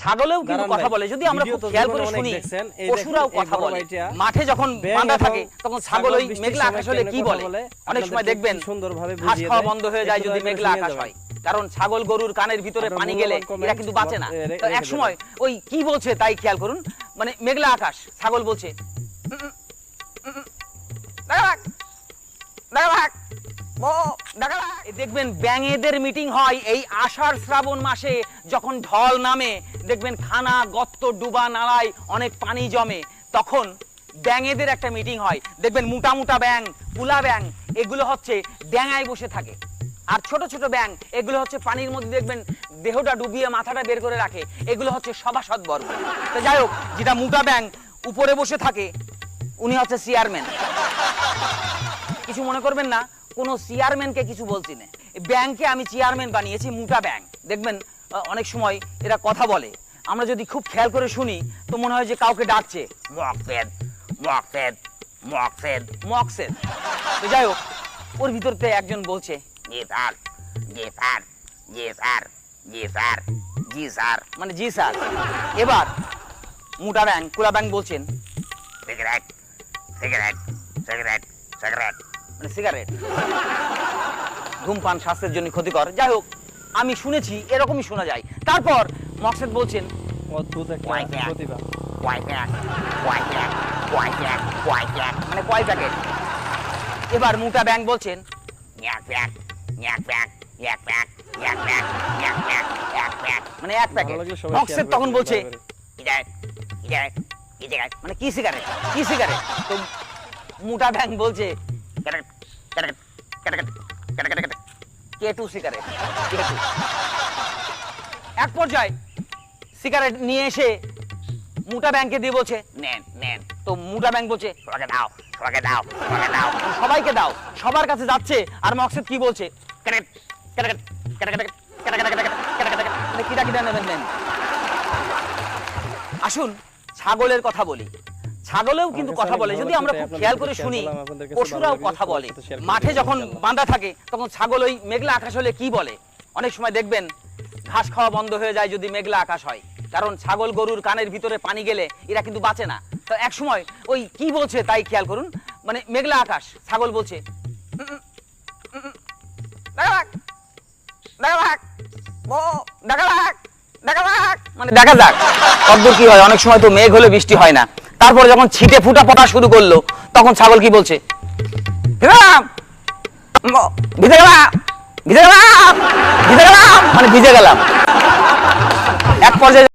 ছাগলেও কিন্তু কথা বলে, যদি আমরা খুব খেয়াল করে শুনি পশুরাও কথা বলে। মাঠে যখন বাঁধা থাকে তখন ছাগল ওই মেঘলা আকাশ হলে কি বলে? অনেক সময় দেখবেন ঘাস খাওয়া বন্ধ হয়ে যায় যদি মেঘলা আকাশ হয়, কারণ ছাগল গরুর কানের ভিতরে পানি গেলে এরা কিন্তু বাঁচে না। তো এক সময় ওই কি বলছে তাই খেয়াল করুন, মানে মেঘলা আকাশ, ছাগল বলছে দেখবেন ব্যাঙেদের মিটিং হয় এই আষাঢ় শ্রাবণ মাসে, যখন ঢল নামে দেখবেন খানা গর্ত ডুবা নালায় অনেক পানি জমে, তখন ব্যাঙেদের একটা মিটিং হয়। দেখবেন মোটা মোটা ব্যাঙ, পুলা ব্যাঙ, এগুলো হচ্ছে ড্যাঙায় বসে থাকে। আর ছোট ছোট ব্যাঙ এগুলো হচ্ছে পানির মধ্যে দেখবেন দেহটা ডুবিয়ে মাথাটা বের করে রাখে, এগুলো হচ্ছে সভাসদ বর্গ। তো যাই হোক, যেটা মোটা ব্যাঙ উপরে বসে থাকে উনি হচ্ছে চেয়ারম্যান। কিছু মনে করবেন না, কোনো চেয়ারম্যানকে কিছু বলছি না, ব্যাংকে আমি চেয়ারম্যান বানিয়েছি মোটা ব্যাংক। দেখবেন অনেক সময় এরা কথা বলে, আমরা যদি খুব খেয়াল করে শুনি তো মনে হয় যে কাউকে ডাকছে মকসেদ মকসেদ মকসেদ মকসেদ। তো যাই হোক, ওর ভিতরতে একজন বলছে জি স্যার জি স্যার জি স্যার জি স্যার জি স্যার, মানে জি স্যার। এবার মোটা ব্যাংক কুলা ব্যাংক বলছেন সিগারেট সিগারেট সিগারেট সিগারেট, মানে সিগারেট, ধূমপান স্বাস্থ্যের জন্য ক্ষতিকর। যাই হোক, আমি শুনেছি, এরকমই শোনা যায়। তারপর মকসেদ বলছেন অদ্ভুত একটা প্রতিভা, মানে কয় প্যাকেট। এবার মোটা ব্যাংক বলছেন মানে এক প্যাকেট। মকসেদ তখন বলছে মানে কি সিগারেট কি সিগারেট। তো মোটা ব্যাংক বলছে কেটু সিগারেট কেটু। এক পর্যায়ে সিগারেট নিয়ে এসে মোটা ব্যাংকে দিয়ে বলছে নেন নেন। তো মোটা ব্যাংক বলছে সবাইকে দাও সবাইকে দাও সবাইকে দাও, সবাইকে দাও, সবার কাছে যাচ্ছে। আর মকসেদ কি বলছে নেন। আসুন ছাগলের কথা বলি, ছাগলেও কিন্তু কথা বলে, যদি আমরা খুব খেয়াল করে শুনি পশুরাও কথা বলে। মাঠে যখন বাঁধা থাকে তখন ছাগল ওই মেঘলা আকাশ হলে কি বলে? অনেক সময় দেখবেন ঘাস খাওয়া বন্ধ হয়ে যায় যদি মেঘলা আকাশ হয়, কারণ ছাগল গরুর কানের ভিতরে পানি গেলে এরা কিন্তু বাঁচে না। তো এক সময় ওই কি বলছে তাই খেয়াল করুন, মানে মেঘলা আকাশ, ছাগল বলছে মানে দেখা যাক কতদূর কি হয়। অনেক সময় তো মেঘ হলে বৃষ্টি হয় না। তারপরে যখন ছিটে ফুটা পড়া শুরু করলো তখন ছাগল কি বলছে ভিজে গেলাম ভিজে গেলাম ভিজে গেলাম, মানে ভিজে গেলাম। এক পর্যায়ে